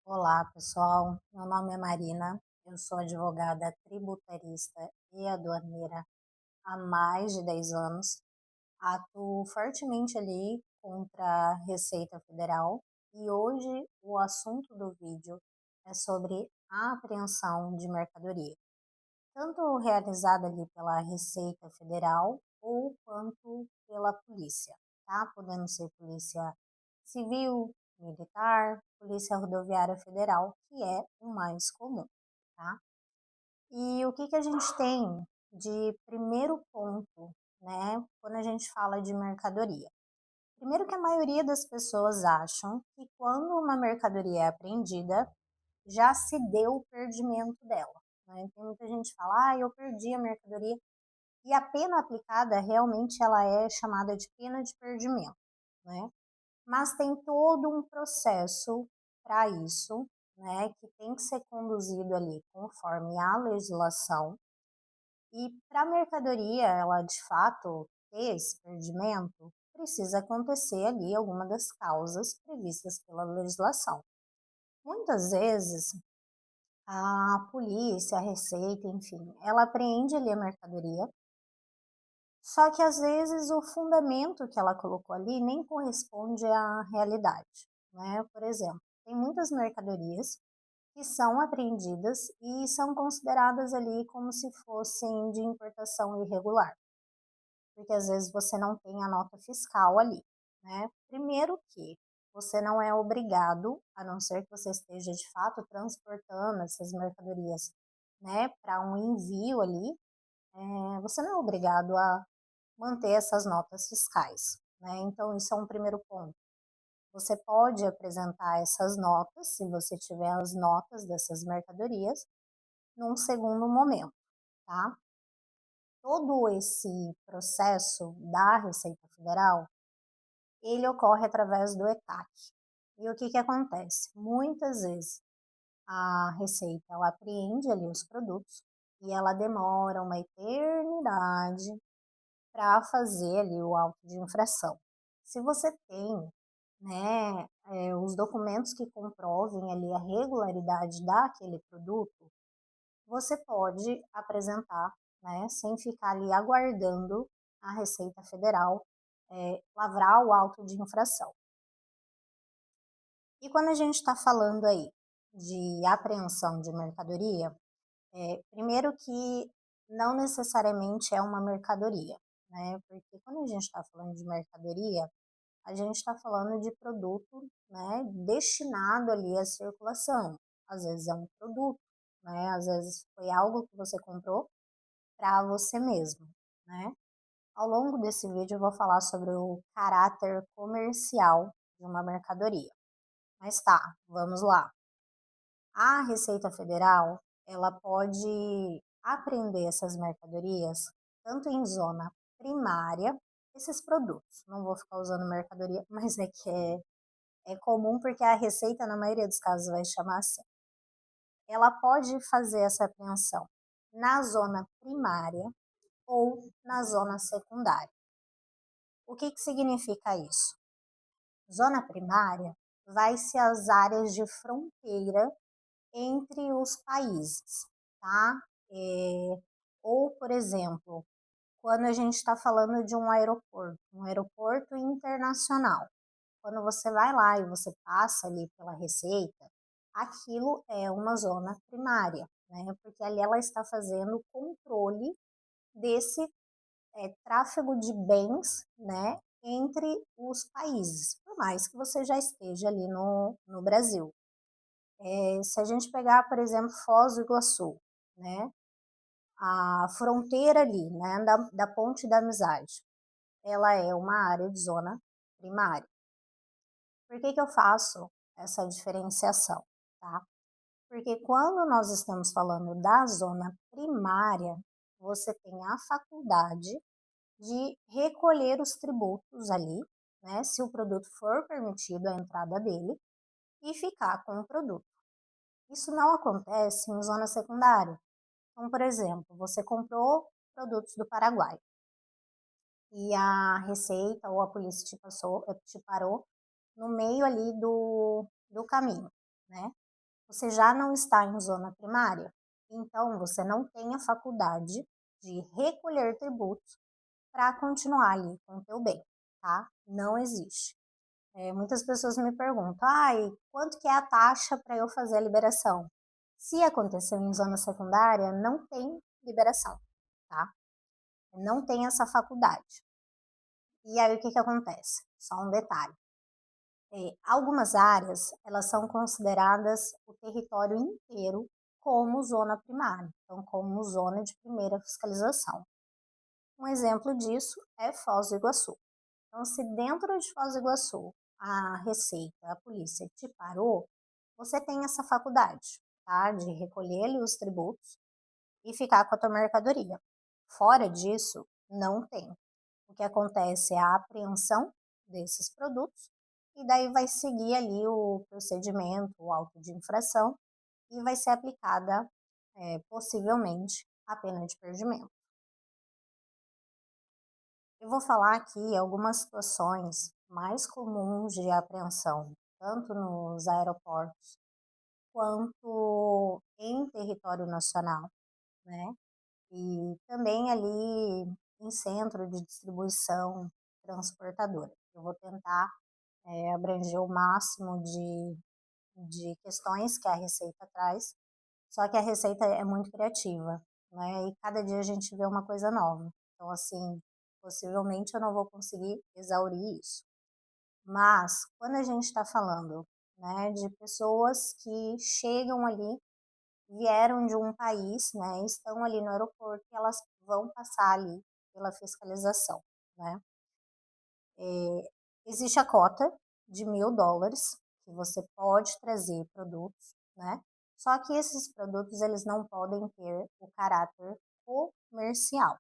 Olá, pessoal. Meu nome é Marina. Eu sou advogada tributarista e aduaneira há mais de 10 anos. Atuo fortemente ali contra a Receita Federal e hoje o assunto do vídeo é sobre a apreensão de mercadoria, tanto realizada ali pela Receita Federal ou quanto pela polícia, tá? Podendo ser polícia civil, militar, polícia rodoviária federal, que é o mais comum, tá? E o que a gente tem de primeiro ponto, né, quando a gente fala de mercadoria? Primeiro que a maioria das pessoas acham que quando uma mercadoria é apreendida, já se deu o perdimento dela, né? Tem muita gente que fala, eu perdi a mercadoria, e a pena aplicada realmente ela é chamada de pena de perdimento, né? Mas tem todo um processo para isso, né, que tem que ser conduzido ali conforme a legislação. E para a mercadoria, ela de fato ter esse perdimento, precisa acontecer ali alguma das causas previstas pela legislação. Muitas vezes, a polícia, a receita, enfim, ela apreende ali a mercadoria, só que às vezes o fundamento que ela colocou ali nem corresponde à realidade, né? Por exemplo, tem muitas mercadorias que são apreendidas e são consideradas ali como se fossem de importação irregular, porque às vezes você não tem a nota fiscal ali, né? Primeiro que você não é obrigado, a não ser que você esteja de fato transportando essas mercadorias, né, para um envio ali, você não é obrigado a manter essas notas fiscais, né? Então, isso é um primeiro ponto. Você pode apresentar essas notas, se você tiver as notas dessas mercadorias, num segundo momento, tá? Todo esse processo da Receita Federal, ele ocorre através do ECAC. E o que acontece? Muitas vezes a Receita, ela apreende ali os produtos e ela demora uma eternidade para fazer ali o auto de infração. Se você tem, né, os documentos que comprovem ali a regularidade daquele produto, você pode apresentar, né, sem ficar ali aguardando a Receita Federal lavrar o auto de infração. E quando a gente está falando aí de apreensão de mercadoria, primeiro que não necessariamente é uma mercadoria, né? Porque quando a gente está falando de mercadoria, a gente está falando de produto, né, destinado ali à circulação. Às vezes é um produto, né? Às vezes foi algo que você comprou para você mesmo, né? Ao longo desse vídeo eu vou falar sobre o caráter comercial de uma mercadoria. Mas tá, vamos lá. A Receita Federal, ela pode apreender essas mercadorias tanto em zona primária, esses produtos. Não vou ficar usando mercadoria, mas é que é comum porque a Receita, na maioria dos casos, vai chamar assim. Ela pode fazer essa apreensão na zona primária ou na zona secundária. O que significa isso? Zona primária vai ser as áreas de fronteira entre os países, tá? Ou, por exemplo, quando a gente está falando de um aeroporto internacional, quando você vai lá e você passa ali pela Receita, aquilo é uma zona primária, né? Porque ali ela está fazendo o controle desse tráfego de bens, né, entre os países, por mais que você já esteja ali no Brasil. Se a gente pegar, por exemplo, Foz do Iguaçu, né, a fronteira ali, né, da Ponte da Amizade, ela é uma área de zona primária. Por que eu faço essa diferenciação? Tá? Porque quando nós estamos falando da zona primária, você tem a faculdade de recolher os tributos ali, né, se o produto for permitido a entrada dele, e ficar com o produto. Isso não acontece em zona secundária. Então, por exemplo, você comprou produtos do Paraguai e a Receita ou a polícia te parou no meio ali do caminho, né? você já não está em zona primária, então você não tem a faculdade de recolher tributos para continuar ali com o teu bem, tá? Não existe. Muitas pessoas me perguntam, ai, quanto que é a taxa para eu fazer a liberação? Se aconteceu em zona secundária, não tem liberação, tá? Não tem essa faculdade. E aí o que acontece? Só um detalhe. Algumas áreas, elas são consideradas o território inteiro como zona primária, então como zona de primeira fiscalização. Um exemplo disso é Foz do Iguaçu. Então, se dentro de Foz do Iguaçu a Receita, a polícia te parou, você tem essa faculdade, tá? De recolher ali os tributos e ficar com a tua mercadoria. Fora disso, não tem. O que acontece é a apreensão desses produtos e daí vai seguir ali o procedimento, o auto de infração e vai ser aplicada, possivelmente, a pena de perdimento. Eu vou falar aqui algumas situações mais comuns de apreensão, tanto nos aeroportos quanto em território nacional, né? E também ali em centro de distribuição transportadora. Eu vou tentar abranger o máximo de questões que a Receita traz, só que a Receita é muito criativa, né? E cada dia a gente vê uma coisa nova. Então, assim, possivelmente eu não vou conseguir exaurir isso. Mas, quando a gente está falando, né, de pessoas que chegam ali, vieram de um país, né, estão ali no aeroporto e elas vão passar ali pela fiscalização, né? Existe a cota de US$ 1.000 que você pode trazer produtos, né? Só que esses produtos eles não podem ter o caráter comercial.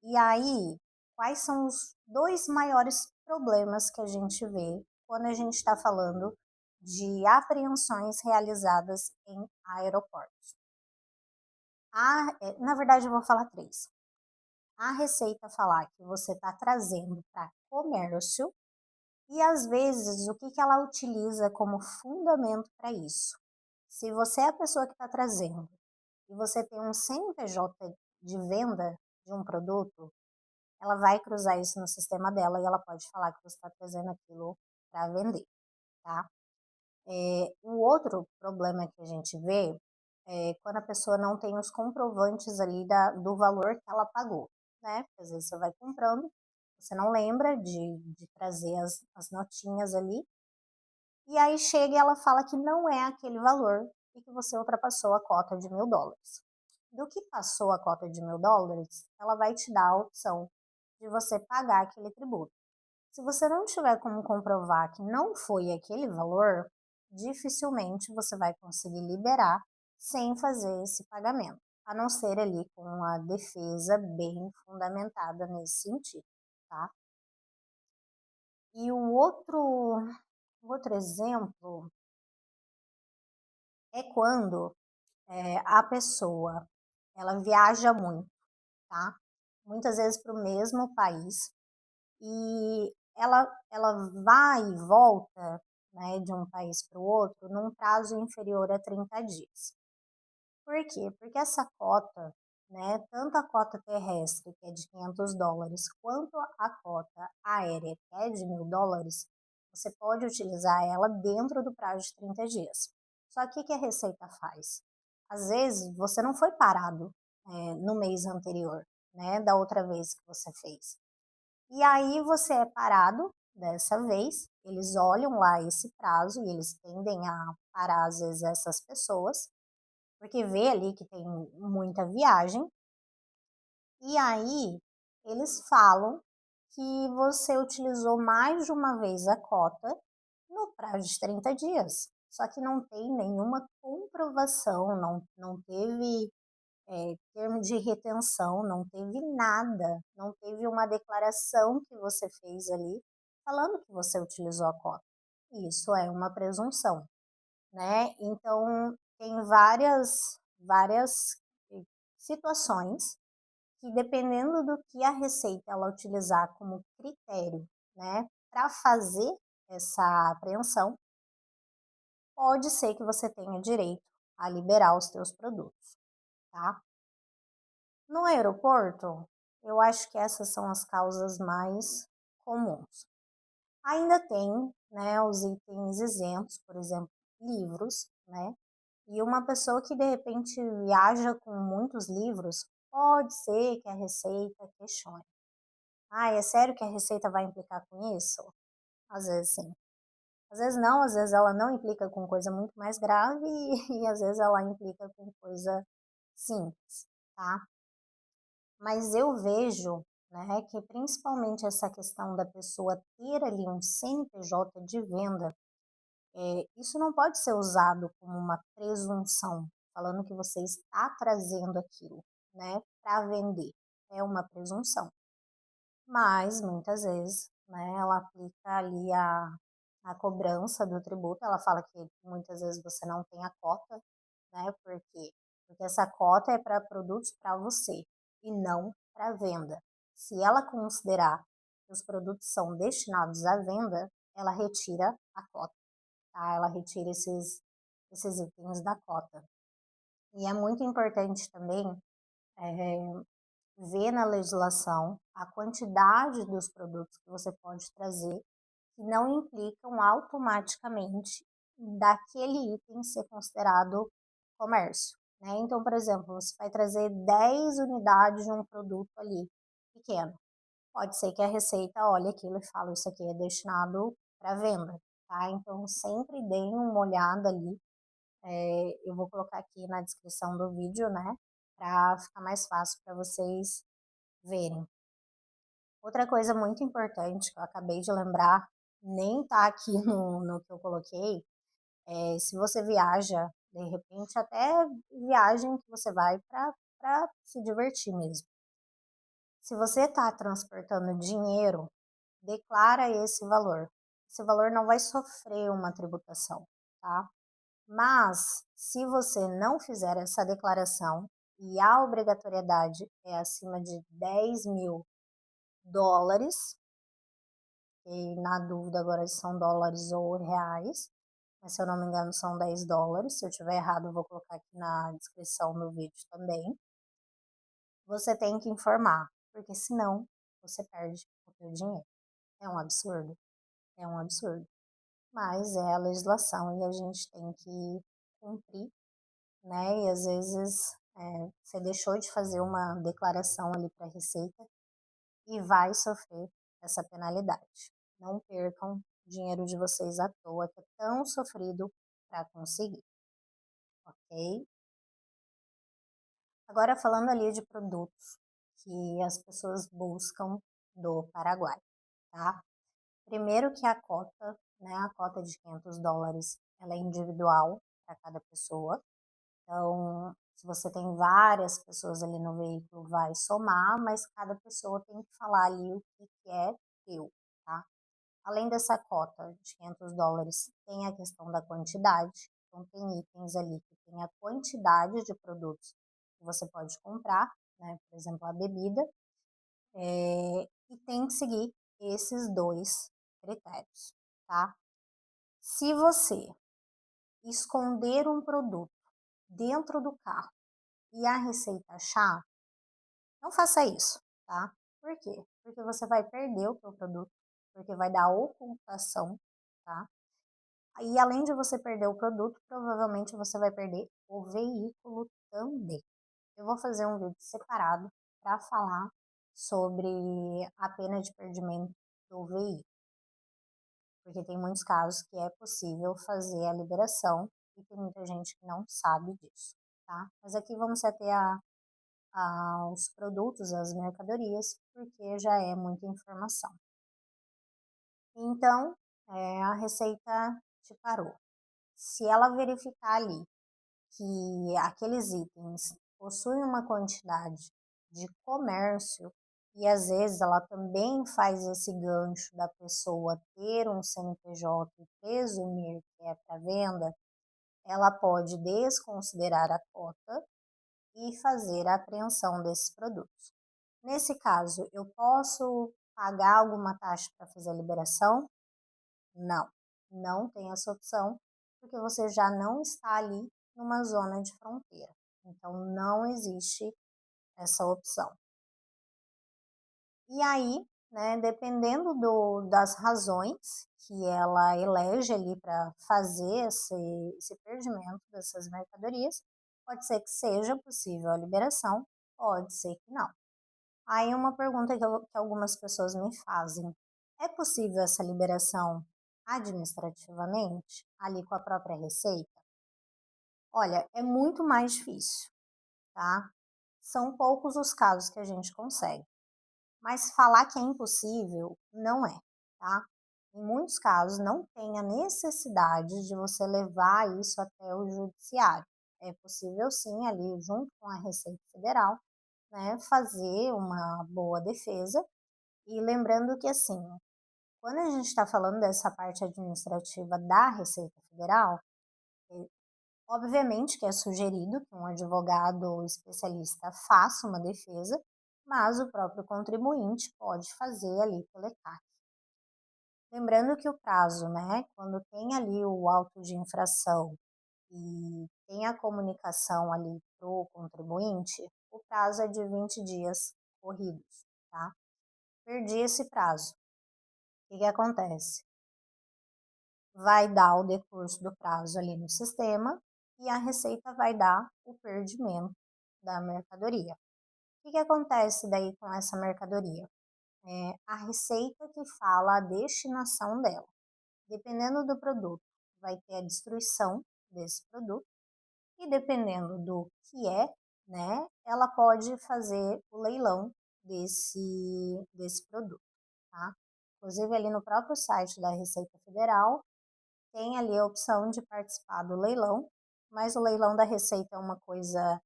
E aí, quais são os dois maiores problemas que a gente vê quando a gente está falando de apreensões realizadas em aeroportos? Na verdade, eu vou falar três. A Receita falar que você está trazendo para comércio e, às vezes, o que ela utiliza como fundamento para isso? Se você é a pessoa que está trazendo e você tem um CNPJ de venda de um produto, ela vai cruzar isso no sistema dela e ela pode falar que você está trazendo aquilo para vender, tá? O outro problema que a gente vê é quando a pessoa não tem os comprovantes ali do valor que ela pagou, né? Porque às vezes você vai comprando, você não lembra de trazer as notinhas ali, e aí chega e ela fala que não é aquele valor e que você ultrapassou a cota de US$ 1.000. Do que passou a cota de US$ 1.000, ela vai te dar a opção de você pagar aquele tributo. Se você não tiver como comprovar que não foi aquele valor, dificilmente você vai conseguir liberar sem fazer esse pagamento, a não ser ali com uma defesa bem fundamentada nesse sentido, tá? E o outro exemplo é quando a pessoa ela viaja muito, tá? Muitas vezes para o mesmo país e ela vai e volta, né, de um país para o outro num prazo inferior a 30 dias. Por quê? Porque essa cota, né, tanto a cota terrestre, que é de US$ 500, quanto a cota aérea, que é de US$ 1.000, você pode utilizar ela dentro do prazo de 30 dias. Só que o que a Receita faz? Às vezes, você não foi parado no mês anterior, né, da outra vez que você fez. E aí você é parado dessa vez, eles olham lá esse prazo e eles tendem a parar às vezes essas pessoas, porque vê ali que tem muita viagem, e aí eles falam que você utilizou mais de uma vez a cota no prazo de 30 dias. Só que não tem nenhuma comprovação, não teve termo de retenção, não teve nada, não teve uma declaração que você fez ali falando que você utilizou a cota. Isso é uma presunção, né? Então, tem várias situações que, dependendo do que a Receita ela utilizar como critério, né, para fazer essa apreensão, pode ser que você tenha direito a liberar os teus produtos, tá? No aeroporto, eu acho que essas são as causas mais comuns. Ainda tem, né, os itens isentos, por exemplo, livros, né? E uma pessoa que de repente viaja com muitos livros, pode ser que a Receita questione. Ah, é sério que a Receita vai implicar com isso? Às vezes sim. Às vezes não, às vezes ela não implica com coisa muito mais grave e às vezes ela implica com coisa simples, tá? Mas eu vejo, né, que principalmente essa questão da pessoa ter ali um CNPJ de venda, isso não pode ser usado como uma presunção, falando que você está trazendo aquilo, né, para vender. É uma presunção. Mas muitas vezes, né, ela aplica ali a cobrança do tributo, ela fala que muitas vezes você não tem a cota, né? Por quê? Porque essa cota é para produtos para você e não para venda. Se ela considerar que os produtos são destinados à venda, ela retira a cota, tá? Ela retira esses itens da cota. E é muito importante também ver na legislação a quantidade dos produtos que você pode trazer que não implicam automaticamente daquele item ser considerado comércio, né? Então, por exemplo, você vai trazer 10 unidades de um produto ali pequeno. Pode ser que a Receita olhe aquilo e fale, isso aqui é destinado para venda, tá? Então, sempre deem uma olhada ali. Eu vou colocar aqui na descrição do vídeo, né? Para ficar mais fácil para vocês verem. Outra coisa muito importante que eu acabei de lembrar, nem tá aqui no que eu coloquei, se você viaja, de repente, até viagem que você vai para se divertir mesmo. Se você está transportando dinheiro, declara esse valor. Esse valor não vai sofrer uma tributação, tá? Mas, se você não fizer essa declaração e a obrigatoriedade é acima de 10.000 dólares, e na dúvida agora se são dólares ou reais, mas se eu não me engano são 10 dólares, se eu tiver errado eu vou colocar aqui na descrição do vídeo também. Você tem que informar, porque senão você perde o seu dinheiro. É um absurdo, é um absurdo. Mas é a legislação e a gente tem que cumprir, né? E às vezes você deixou de fazer uma declaração ali para a Receita e vai sofrer essa penalidade. Não percam dinheiro de vocês à toa, que é tão sofrido para conseguir, ok? Agora falando ali de produtos que as pessoas buscam do Paraguai, tá? Primeiro que a cota, né, a cota de 500 dólares, ela é individual para cada pessoa. Então, se você tem várias pessoas ali no veículo, vai somar, mas cada pessoa tem que falar ali o que é teu, tá? Além dessa cota de 500 dólares, tem a questão da quantidade. Então, tem itens ali que tem a quantidade de produtos que você pode comprar, né? Por exemplo, a bebida, e tem que seguir esses dois critérios, tá? Se você esconder um produto dentro do carro e a Receita achar, não faça isso, tá? Por quê? Porque você vai perder o seu produto, porque vai dar ocultação, tá? E além de você perder o produto, provavelmente você vai perder o veículo também. Eu vou fazer um vídeo separado para falar sobre a pena de perdimento do veículo, porque tem muitos casos que é possível fazer a liberação e tem muita gente que não sabe disso, tá? Mas aqui vamos até aos produtos, às mercadorias, porque já é muita informação. Então, a Receita te parou. Se ela verificar ali que aqueles itens possuem uma quantidade de comércio, e às vezes ela também faz esse gancho da pessoa ter um CNPJ e presumir que é para venda, ela pode desconsiderar a cota e fazer a apreensão desses produtos. Nesse caso, eu posso pagar alguma taxa para fazer a liberação? Não, não tem essa opção, porque você já não está ali numa zona de fronteira. Então, não existe essa opção. E aí, né, dependendo das razões que ela elege ali para fazer esse perdimento dessas mercadorias, pode ser que seja possível a liberação, pode ser que não. Aí uma pergunta que algumas pessoas me fazem: é possível essa liberação administrativamente, ali com a própria Receita? Olha, é muito mais difícil, tá? São poucos os casos que a gente consegue. Mas falar que é impossível, não é, tá? Em muitos casos, não tem a necessidade de você levar isso até o judiciário. É possível sim, ali, junto com a Receita Federal, né, fazer uma boa defesa. E lembrando que, assim, quando a gente está falando dessa parte administrativa da Receita Federal, obviamente que é sugerido que um advogado ou especialista faça uma defesa, mas o próprio contribuinte pode fazer ali pelo ECAC. Lembrando que o prazo, né, quando tem ali o auto de infração e tem a comunicação ali para o contribuinte, o prazo é de 20 dias corridos, tá? Perdi esse prazo. O que acontece? Vai dar o decurso do prazo ali no sistema e a Receita vai dar o perdimento da mercadoria. O que acontece daí com essa mercadoria? É a Receita que fala a destinação dela. Dependendo do produto, vai ter a destruição desse produto e dependendo do que é, né, ela pode fazer o leilão desse produto, tá? Inclusive ali no próprio site da Receita Federal tem ali a opção de participar do leilão, mas o leilão da Receita é uma coisa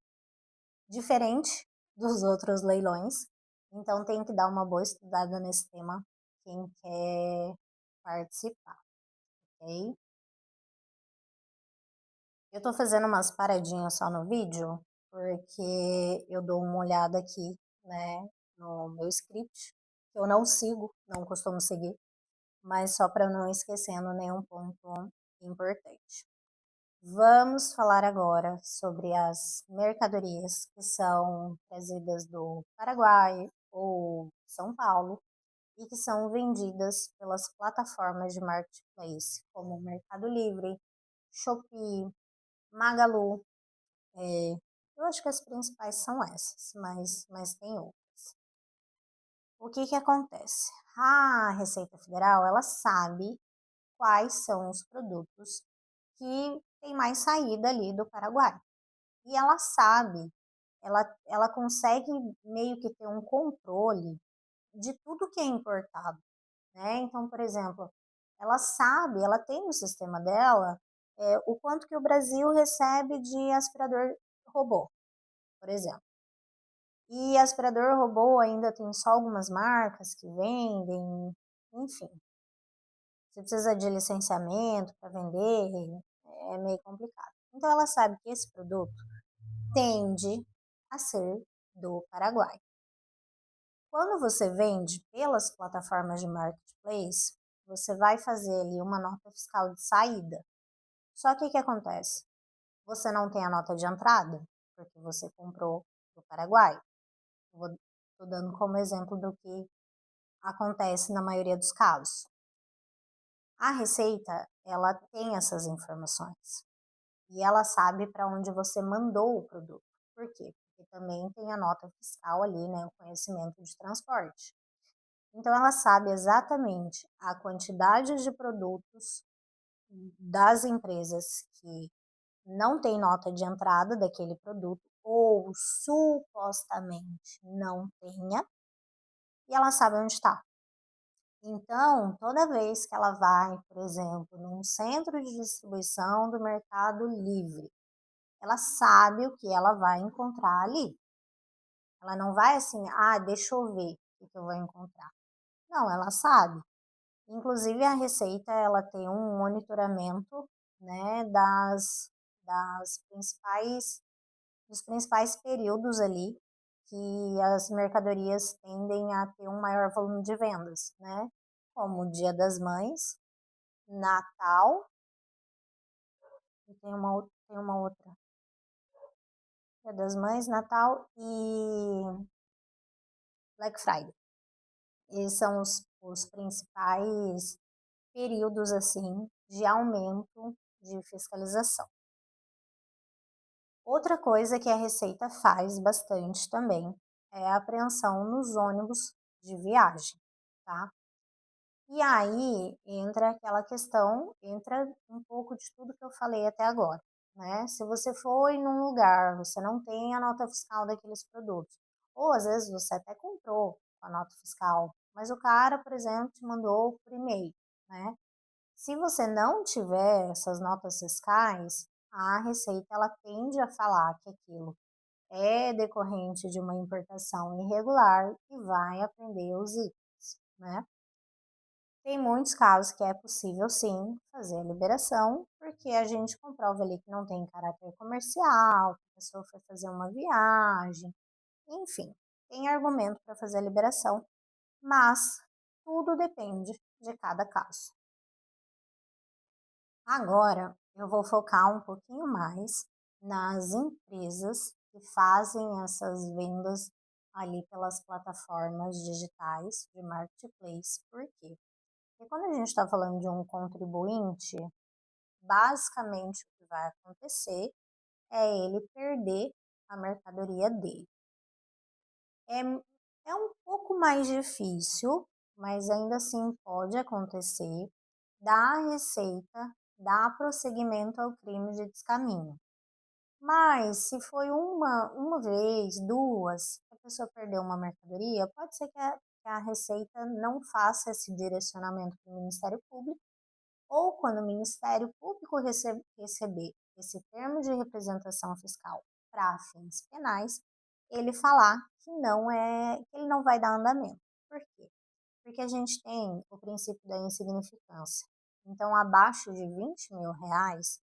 diferente dos outros leilões, então tem que dar uma boa estudada nesse tema quem quer participar, ok? Eu tô fazendo umas paradinhas só no vídeo, porque eu dou uma olhada aqui, né, no meu script, que eu não sigo, não costumo seguir, mas só para não esquecendo nenhum ponto importante. Vamos falar agora sobre as mercadorias que são trazidas do Paraguai ou São Paulo e que são vendidas pelas plataformas de marketplace, como Mercado Livre, Shopee, Magalu. Eu acho que as principais são essas, mas tem outras. O que acontece? A Receita Federal, ela sabe quais são os produtos que têm mais saída ali do Paraguai. E ela sabe, ela consegue meio que ter um controle de tudo que é importado, né? Então, por exemplo, ela sabe, ela tem no sistema dela o quanto que o Brasil recebe de aspirador robô, por exemplo. E aspirador robô ainda tem só algumas marcas que vendem, enfim. Você precisa de licenciamento para vender, é meio complicado. Então ela sabe que esse produto tende a ser do Paraguai. Quando você vende pelas plataformas de marketplace, você vai fazer ali uma nota fiscal de saída. Só que o que acontece? Você não tem a nota de entrada, porque você comprou do Paraguai. Estou dando como exemplo do que acontece na maioria dos casos. A Receita, ela tem essas informações e ela sabe para onde você mandou o produto. Por quê? Porque também tem a nota fiscal ali, né, o conhecimento de transporte. Então ela sabe exatamente a quantidade de produtos das empresas que não tem nota de entrada daquele produto ou supostamente não tenha, e ela sabe onde está. Então, toda vez que ela vai, por exemplo, num centro de distribuição do Mercado Livre, ela sabe o que ela vai encontrar ali. Ela não vai assim, deixa eu ver o que eu vou encontrar. Não, ela sabe. Inclusive, a Receita, ela tem um monitoramento, né, dos principais períodos ali que as mercadorias tendem a ter um maior volume de vendas, né? Como o Dia das Mães, Natal E tem uma outra. Dia das Mães, Natal e Black Friday. Esses são os principais períodos assim de aumento de fiscalização. Outra coisa que a Receita faz bastante também é a apreensão nos ônibus de viagem, tá? E aí entra aquela questão, entra um pouco de tudo que eu falei até agora, né? Se você foi num lugar, você não tem a nota fiscal daqueles produtos, ou às vezes você até comprou a nota fiscal, mas o cara, por exemplo, te mandou por e-mail, né? Se você não tiver essas notas fiscais, a Receita ela tende a falar que aquilo é decorrente de uma importação irregular e vai apreender os itens, né? Tem muitos casos que é possível sim fazer a liberação, porque a gente comprova ali que não tem caráter comercial, que a pessoa foi fazer uma viagem, enfim, tem argumento para fazer a liberação, mas tudo depende de cada caso. Agora eu vou focar um pouquinho mais nas empresas que fazem essas vendas ali pelas plataformas digitais de marketplace. Por quê? Porque quando a gente está falando de um contribuinte, basicamente o que vai acontecer é ele perder a mercadoria dele. É um pouco mais difícil, mas ainda assim pode acontecer da Receita dar prosseguimento ao crime de descaminho. Mas se foi uma vez, duas, que a pessoa perdeu uma mercadoria, pode ser que a Receita não faça esse direcionamento para o Ministério Público, ou quando o Ministério Público receber esse termo de representação fiscal para fins penais, ele falar que que ele não vai dar andamento. Por quê? Porque a gente tem o princípio da insignificância. Então, abaixo de R$ 20.000,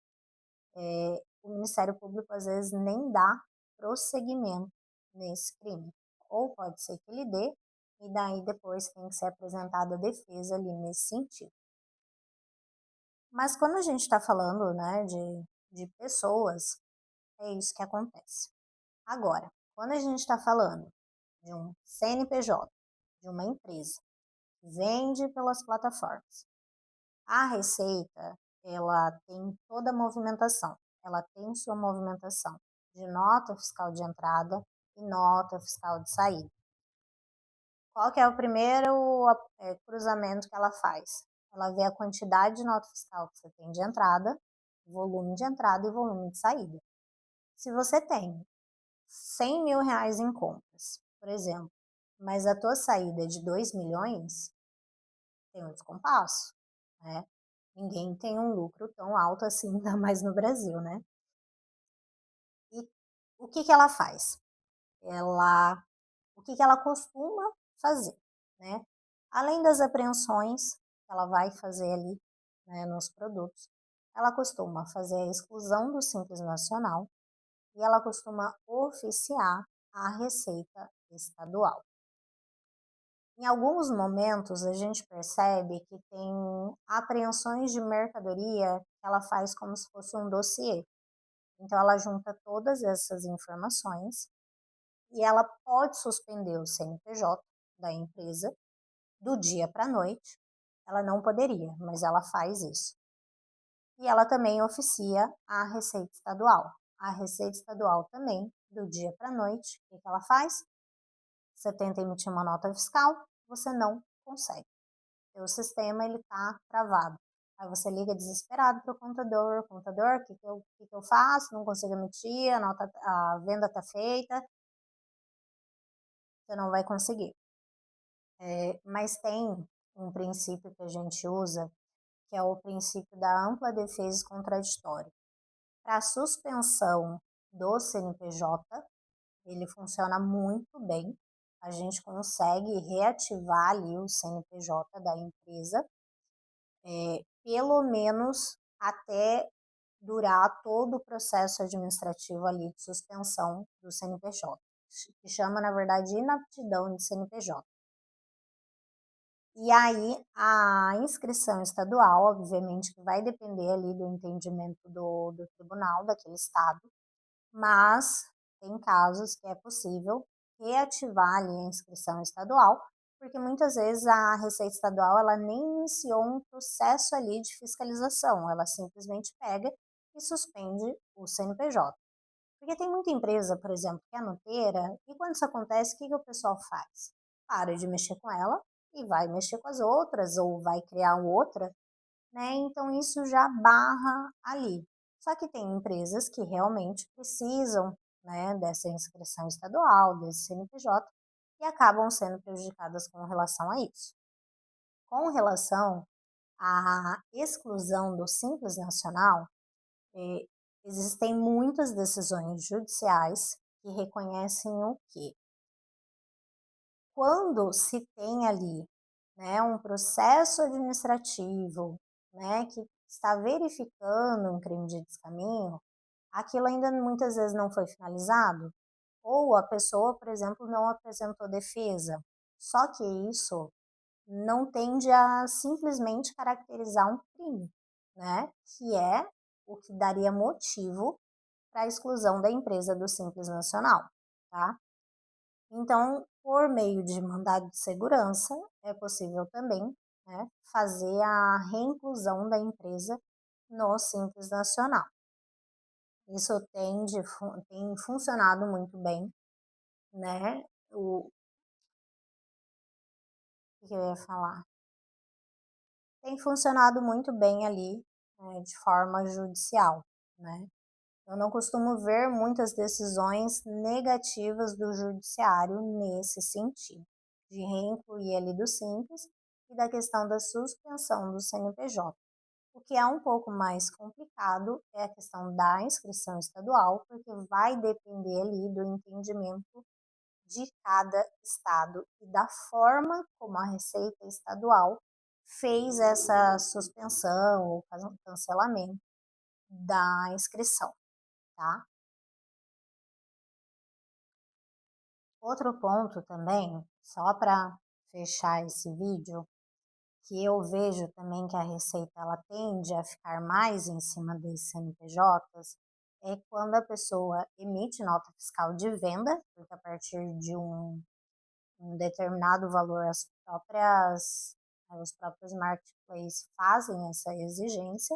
o Ministério Público às vezes nem dá prosseguimento nesse crime. Ou pode ser que ele dê, e daí depois tem que ser apresentada a defesa ali nesse sentido. Mas quando a gente está falando, né, de pessoas, é isso que acontece. Agora, quando a gente está falando de um CNPJ, de uma empresa, que vende pelas plataformas, a Receita, ela tem toda a movimentação. Ela tem sua movimentação de nota fiscal de entrada e nota fiscal de saída. Qual que é o primeiro cruzamento que ela faz? Ela vê a quantidade de nota fiscal que você tem de entrada, volume de entrada e volume de saída. Se você tem R$ 100.000 em compras, por exemplo, mas a tua saída é de 2 milhões, tem um descompasso, né? Ninguém tem um lucro tão alto assim, ainda mais no Brasil, né? E o que que ela faz? O que que ela costuma fazer, né? Além das apreensões que ela vai fazer ali, né, nos produtos, ela costuma fazer a exclusão do Simples Nacional e ela costuma oficiar a Receita Estadual. Em alguns momentos, a gente percebe que tem apreensões de mercadoria que ela faz como se fosse um dossiê. Então, ela junta todas essas informações e ela pode suspender o CNPJ da empresa do dia para a noite. Ela não poderia, mas ela faz isso. E ela também oficia a Receita Estadual. A Receita Estadual também, do dia para a noite, o que ela faz? Você tenta emitir uma nota fiscal, você não consegue. O sistema ele está travado. Aí você liga desesperado para o contador, o que eu faço? Não consigo emitir, a venda está feita, você não vai conseguir. Mas tem um princípio que a gente usa, que é o princípio da ampla defesa contraditória. Para a suspensão do CNPJ, ele funciona muito bem. A gente consegue reativar ali o CNPJ da empresa, pelo menos até durar todo o processo administrativo ali de suspensão do CNPJ, que chama, na verdade, inaptidão de CNPJ. E aí a inscrição estadual, obviamente, que vai depender ali do entendimento do tribunal daquele estado, mas tem casos que é possível reativar ali a inscrição estadual, porque muitas vezes a Receita Estadual ela nem iniciou um processo ali de fiscalização, ela simplesmente pega e suspende o CNPJ. Porque tem muita empresa, por exemplo, que é noteira, e quando isso acontece, o que o pessoal faz? Para de mexer com ela e vai mexer com as outras, ou vai criar outra, né? Então isso já barra ali. Só que tem empresas que realmente precisam, né, dessa inscrição estadual, desse CNPJ, e acabam sendo prejudicadas com relação a isso. Com relação à exclusão do Simples Nacional, eh, existem muitas decisões judiciais que reconhecem o quê? Quando se tem ali, né, um processo administrativo, né, que está verificando um crime de descaminho, aquilo ainda muitas vezes não foi finalizado, ou a pessoa, por exemplo, não apresentou defesa. Só que isso não tende a simplesmente caracterizar um crime, né, que é o que daria motivo para a exclusão da empresa do Simples Nacional, tá? Então, por meio de mandado de segurança, é possível também, né, fazer a reinclusão da empresa no Simples Nacional. Isso tem funcionado muito bem, né? O que eu ia falar? Tem funcionado muito bem ali, de forma judicial, né? Eu não costumo ver muitas decisões negativas do judiciário nesse sentido, de reincluir ali do Simples e da questão da suspensão do CNPJ. O que é um pouco mais complicado é a questão da inscrição estadual, porque vai depender ali do entendimento de cada estado e da forma como a Receita Estadual fez essa suspensão ou cancelamento da inscrição, tá? Outro ponto também, só para fechar esse vídeo, que eu vejo também que a Receita ela tende a ficar mais em cima dos CNPJs, é quando a pessoa emite nota fiscal de venda, porque a partir de um determinado valor os próprios marketplaces fazem essa exigência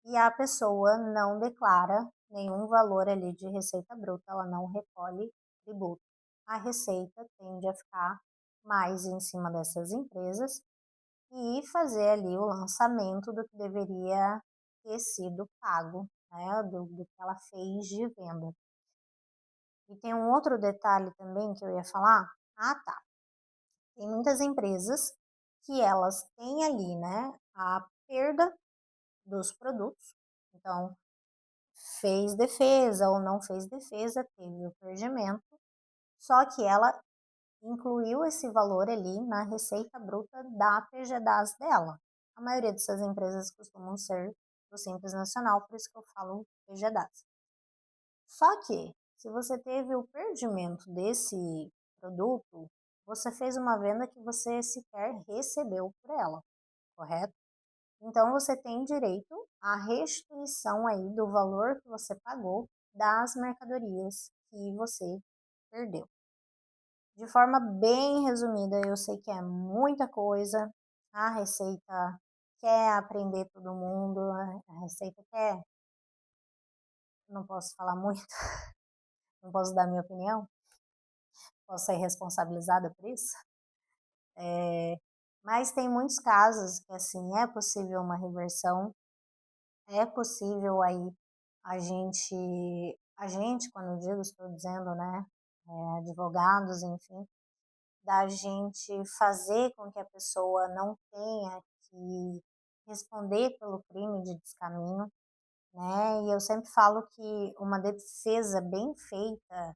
e a pessoa não declara nenhum valor ali de receita bruta, ela não recolhe tributo. A Receita tende a ficar mais em cima dessas empresas e fazer ali o lançamento do que deveria ter sido pago, né, do que ela fez de venda. E tem um outro detalhe também que eu ia falar. Ah, tá. Tem muitas empresas que elas têm ali, né, a perda dos produtos. Então, fez defesa ou não fez defesa, teve o perdimento, só que ela incluiu esse valor ali na receita bruta da PGDAS dela. A maioria dessas empresas costumam ser do Simples Nacional, por isso que eu falo PGDAS. Só que, se você teve o perdimento desse produto, você fez uma venda que você sequer recebeu por ela, correto? Então você tem direito à restituição aí do valor que você pagou das mercadorias que você perdeu. De forma bem resumida, eu sei que é muita coisa. A Receita quer aprender todo mundo, a Receita quer. Não posso falar muito, não posso dar minha opinião, posso ser responsabilizada por isso. Mas tem muitos casos que, assim, é possível uma reversão, é possível aí quando eu digo, estou dizendo, né, advogados, enfim, da gente fazer com que a pessoa não tenha que responder pelo crime de descaminho, né? E eu sempre falo que uma defesa bem feita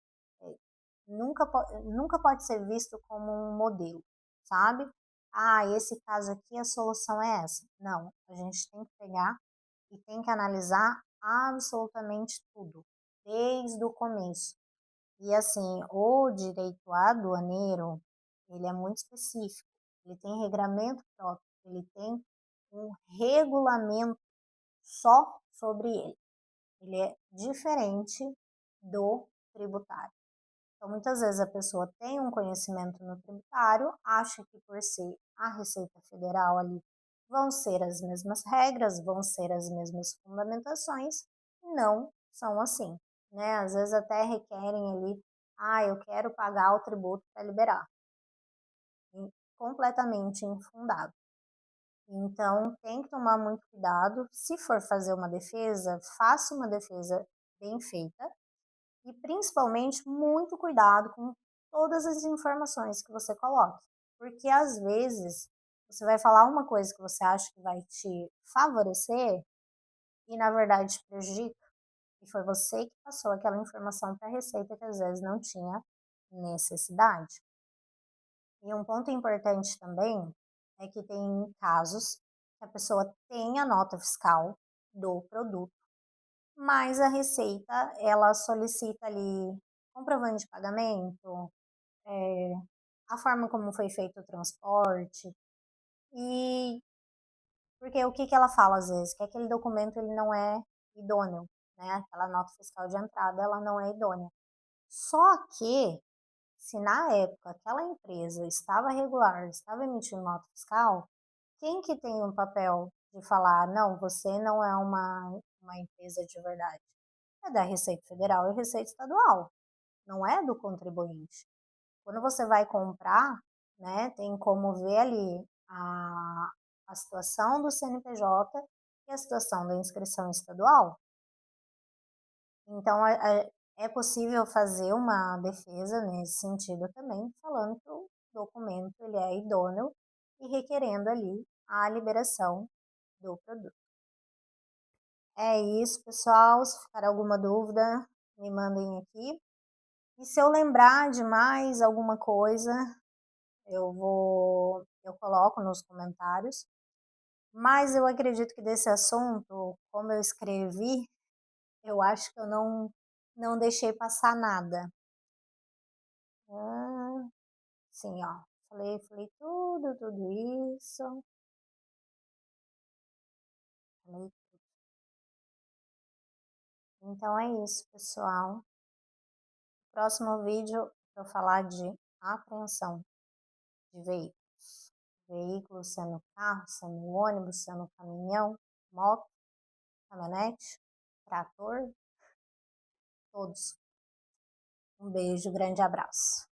nunca pode ser visto como um modelo, sabe? Ah, esse caso aqui a solução é essa. Não, a gente tem que pegar e tem que analisar absolutamente tudo, desde o começo. E assim, o direito aduaneiro, ele é muito específico. ele tem regramento próprio, ele tem um regulamento só sobre ele. Ele é diferente do tributário. Então, muitas vezes a pessoa tem um conhecimento no tributário, acha que por ser a Receita Federal ali vão ser as mesmas regras, vão ser as mesmas fundamentações, não são assim, né? Às vezes até requerem ali, eu quero pagar o tributo para liberar. Completamente infundado. Então, tem que tomar muito cuidado. Se for fazer uma defesa, faça uma defesa bem feita e, principalmente, muito cuidado com todas as informações que você coloque. Porque, às vezes, você vai falar uma coisa que você acha que vai te favorecer e, na verdade, te prejudica. E foi você que passou aquela informação para a Receita que, às vezes, não tinha necessidade. E um ponto importante também é que tem casos que a pessoa tem a nota fiscal do produto, mas a Receita, ela solicita ali comprovante de pagamento, a forma como foi feito o transporte, e porque o que ela fala às vezes? Que aquele documento ele não é idôneo, né? Aquela nota fiscal de entrada, ela não é idônea. Só que, se na época aquela empresa estava regular, estava emitindo nota fiscal, quem que tem um papel de falar, não, você não é uma empresa de verdade? É da Receita Federal e Receita Estadual, não é do contribuinte. Quando você vai comprar, né, tem como ver ali a situação do CNPJ e a situação da inscrição estadual. Então, é possível fazer uma defesa nesse sentido também, falando que o documento ele é idôneo e requerendo ali a liberação do produto. É isso, pessoal. Se ficar alguma dúvida, me mandem aqui. E se eu lembrar de mais alguma coisa, eu coloco nos comentários. Mas eu acredito que desse assunto, como eu escrevi, eu acho que eu não deixei passar nada. Sim, ó. Falei tudo isso. Falei. Então é isso, pessoal. Próximo vídeo eu vou falar de apreensão de veículos. Veículos sendo carro, sendo ônibus, sendo caminhão, moto, caminhonete, trator, todos. Um beijo, grande abraço.